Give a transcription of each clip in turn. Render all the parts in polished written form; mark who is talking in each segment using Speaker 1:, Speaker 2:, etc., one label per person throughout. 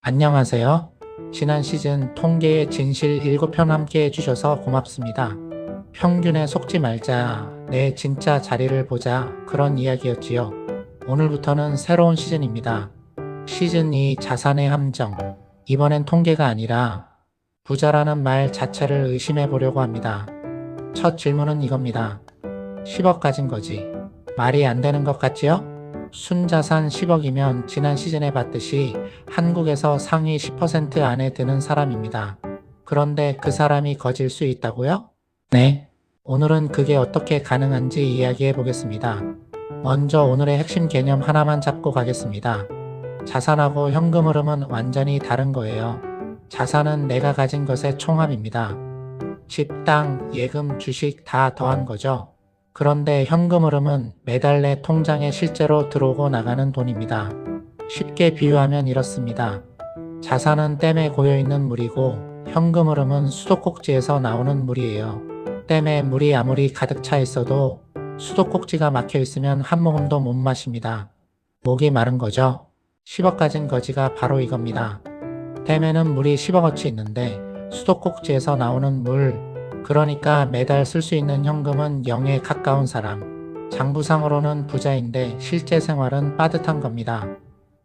Speaker 1: 안녕하세요. 지난 시즌 통계의 진실 7편 함께 해주셔서 고맙습니다. 평균에 속지 말자, 내 진짜 자리를 보자, 그런 이야기였지요. 오늘부터는 새로운 시즌입니다. 시즌 2 자산의 함정. 이번엔 통계가 아니라 부자라는 말 자체를 의심해 보려고 합니다. 첫 질문은 이겁니다. 10억 가진 거지. 말이 안 되는 것 같지요? 순자산 10억이면 지난 시즌에 봤듯이 한국에서 상위 10% 안에 드는 사람입니다. 그런데 그 사람이 거질 수 있다고요? 네. 오늘은 그게 어떻게 가능한지 이야기해 보겠습니다. 먼저 오늘의 핵심 개념 하나만 잡고 가겠습니다. 자산하고 현금 흐름은 완전히 다른 거예요. 자산은 내가 가진 것의 총합입니다. 집, 땅, 예금, 주식 다 더한 거죠. 그런데 현금 흐름은 매달 내 통장에 실제로 들어오고 나가는 돈입니다. 쉽게 비유하면 이렇습니다. 자산은 댐에 고여있는 물이고 현금 흐름은 수도꼭지에서 나오는 물이에요. 댐에 물이 아무리 가득 차 있어도 수도꼭지가 막혀 있으면 한 모금도 못 마십니다. 목이 마른 거죠. 10억 가진 거지가 바로 이겁니다. 댐에는 물이 10억어치 있는데 수도꼭지에서 나오는 물, 그러니까 매달 쓸 수 있는 현금은 0에 가까운 사람. 장부상으로는 부자인데 실제 생활은 빠듯한 겁니다.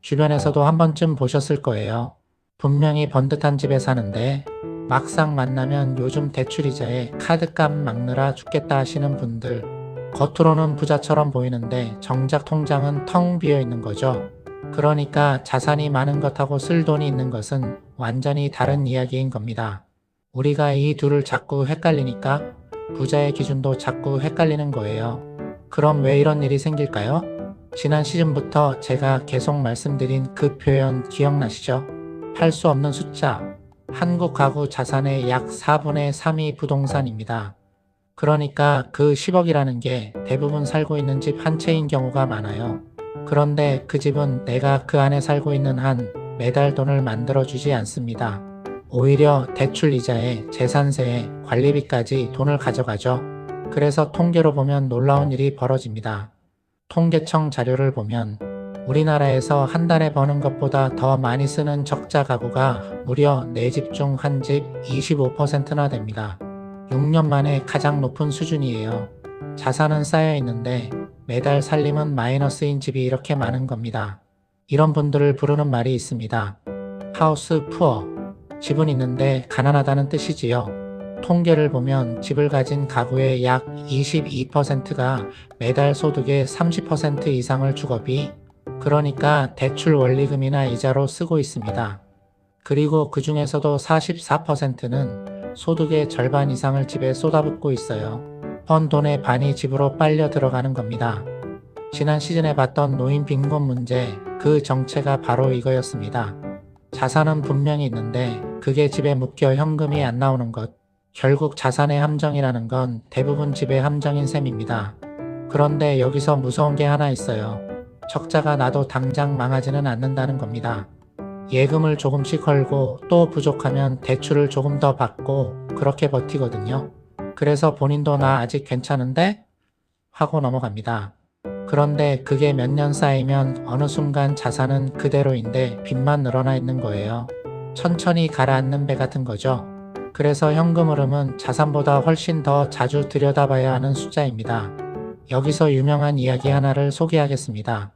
Speaker 1: 주변에서도 한 번쯤 보셨을 거예요. 분명히 번듯한 집에 사는데 막상 만나면 요즘 대출이자에 카드값 막느라 죽겠다 하시는 분들. 겉으로는 부자처럼 보이는데 정작 통장은 텅 비어 있는 거죠. 그러니까 자산이 많은 것하고 쓸 돈이 있는 것은 완전히 다른 이야기인 겁니다. 우리가 이 둘을 자꾸 헷갈리니까 부자의 기준도 자꾸 헷갈리는 거예요. 그럼 왜 이런 일이 생길까요? 지난 시즌부터 제가 계속 말씀드린 그 표현 기억나시죠? 팔 수 없는 숫자. 한국 가구 자산의 약 4분의 3이 부동산입니다. 그러니까 그 10억이라는 게 대부분 살고 있는 집 한 채인 경우가 많아요. 그런데 그 집은 내가 그 안에 살고 있는 한 매달 돈을 만들어주지 않습니다. 오히려 대출 이자에 재산세에 관리비까지 돈을 가져가죠. 그래서 통계로 보면 놀라운 일이 벌어집니다. 통계청 자료를 보면 우리나라에서 한 달에 버는 것보다 더 많이 쓰는 적자 가구가 무려 4집 중 한 집 25%나 됩니다. 6년 만에 가장 높은 수준이에요. 자산은 쌓여 있는데 매달 살림은 마이너스인 집이 이렇게 많은 겁니다. 이런 분들을 부르는 말이 있습니다. 하우스 푸어. 집은 있는데 가난하다는 뜻이지요. 통계를 보면 집을 가진 가구의 약 22%가 매달 소득의 30% 이상을 주거비, 그러니까 대출 원리금이나 이자로 쓰고 있습니다. 그리고 그 중에서도 44%는 소득의 절반 이상을 집에 쏟아붓고 있어요. 번 돈의 반이 집으로 빨려 들어가는 겁니다. 지난 시즌에 봤던 노인 빈곤 문제, 그 정체가 바로 이거였습니다. 자산은 분명히 있는데 그게 집에 묶여 현금이 안 나오는 것. 결국 자산의 함정이라는 건 대부분 집의 함정인 셈입니다. 그런데 여기서 무서운 게 하나 있어요. 적자가 나도 당장 망하지는 않는다는 겁니다. 예금을 조금씩 헐고 또 부족하면 대출을 조금 더 받고 그렇게 버티거든요. 그래서 본인도 나 아직 괜찮은데? 하고 넘어갑니다. 그런데 그게 몇 년 쌓이면 어느 순간 자산은 그대로인데 빚만 늘어나 있는 거예요. 천천히 가라앉는 배 같은 거죠. 그래서 현금 흐름은 자산보다 훨씬 더 자주 들여다봐야 하는 숫자입니다. 여기서 유명한 이야기 하나를 소개하겠습니다.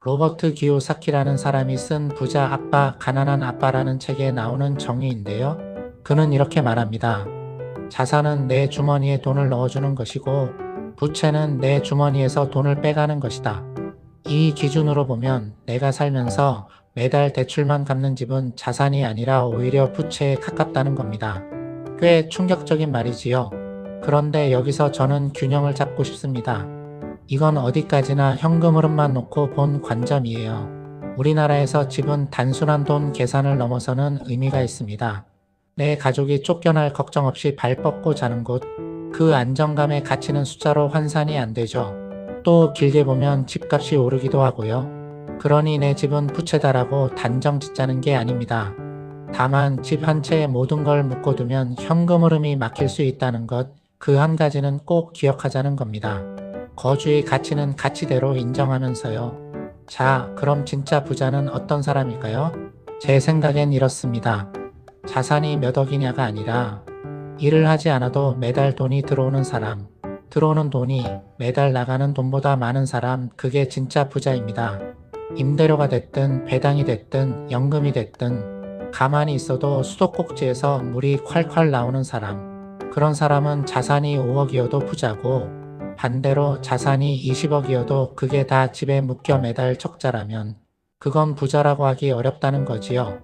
Speaker 1: 로버트 기요사키라는 사람이 쓴 부자 아빠, 가난한 아빠라는 책에 나오는 정의인데요. 그는 이렇게 말합니다. 자산은 내 주머니에 돈을 넣어주는 것이고 부채는 내 주머니에서 돈을 빼가는 것이다. 이 기준으로 보면 내가 살면서 매달 대출만 갚는 집은 자산이 아니라 오히려 부채에 가깝다는 겁니다. 꽤 충격적인 말이지요. 그런데 여기서 저는 균형을 잡고 싶습니다. 이건 어디까지나 현금 흐름만 놓고 본 관점이에요. 우리나라에서 집은 단순한 돈 계산을 넘어서는 의미가 있습니다. 내 가족이 쫓겨날 걱정 없이 발 뻗고 자는 곳, 그 안정감의 가치는 숫자로 환산이 안 되죠. 또 길게 보면 집값이 오르기도 하고요. 그러니 내 집은 부채다라고 단정 짓자는 게 아닙니다. 다만 집 한 채에 모든 걸 묶어두면 현금 흐름이 막힐 수 있다는 것, 그 한 가지는 꼭 기억하자는 겁니다. 거주의 가치는 가치대로 인정하면서요. 자, 그럼 진짜 부자는 어떤 사람일까요? 제 생각엔 이렇습니다. 자산이 몇 억이냐가 아니라 일을 하지 않아도 매달 돈이 들어오는 사람, 들어오는 돈이 매달 나가는 돈보다 많은 사람, 그게 진짜 부자입니다. 임대료가 됐든 배당이 됐든 연금이 됐든 가만히 있어도 수도꼭지에서 물이 콸콸 나오는 사람, 그런 사람은 자산이 5억이어도 부자고, 반대로 자산이 20억이어도 그게 다 집에 묶여 매달 적자라면 그건 부자라고 하기 어렵다는 거지요.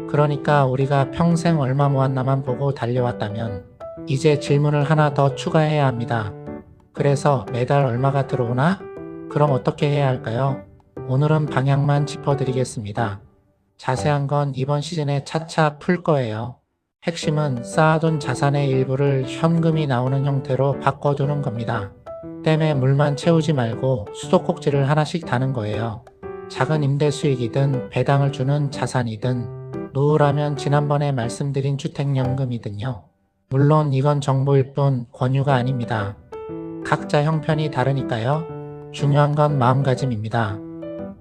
Speaker 1: 그러니까 우리가 평생 얼마 모았나만 보고 달려왔다면 이제 질문을 하나 더 추가해야 합니다. 그래서 매달 얼마가 들어오나? 그럼 어떻게 해야 할까요? 오늘은 방향만 짚어드리겠습니다. 자세한 건 이번 시즌에 차차 풀 거예요. 핵심은 쌓아둔 자산의 일부를 현금이 나오는 형태로 바꿔두는 겁니다. 댐에 물만 채우지 말고 수도꼭지를 하나씩 다는 거예요. 작은 임대 수익이든 배당을 주는 자산이든 노후라면 지난번에 말씀드린 주택연금이든요. 물론 이건 정보일 뿐 권유가 아닙니다. 각자 형편이 다르니까요. 중요한 건 마음가짐입니다.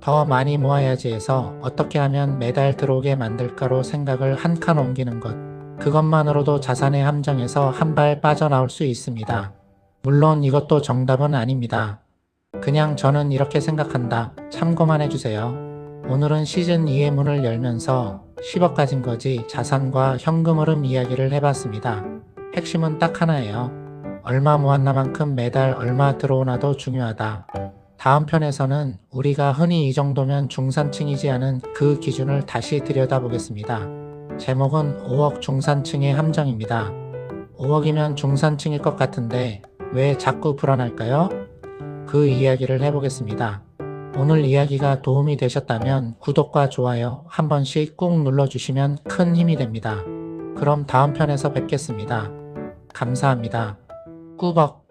Speaker 1: 더 많이 모아야지 해서 어떻게 하면 매달 들어오게 만들까로 생각을 한 칸 옮기는 것. 그것만으로도 자산의 함정에서 한 발 빠져나올 수 있습니다. 물론 이것도 정답은 아닙니다. 그냥 저는 이렇게 생각한다. 참고만 해주세요. 오늘은 시즌2의 문을 열면서 10억 가진 거지 자산과 현금 흐름 이야기를 해봤습니다. 핵심은 딱 하나예요. 얼마 모았나만큼 매달 얼마 들어오나도 중요하다. 다음 편에서는 우리가 흔히 이 정도면 중산층이지 않은 그 기준을 다시 들여다보겠습니다. 제목은 5억 중산층의 함정입니다. 5억이면 중산층일 것 같은데 왜 자꾸 불안할까요? 그 이야기를 해보겠습니다. 오늘 이야기가 도움이 되셨다면 구독과 좋아요 한 번씩 꾹 눌러주시면 큰 힘이 됩니다. 그럼 다음 편에서 뵙겠습니다. 감사합니다. 꾸벅.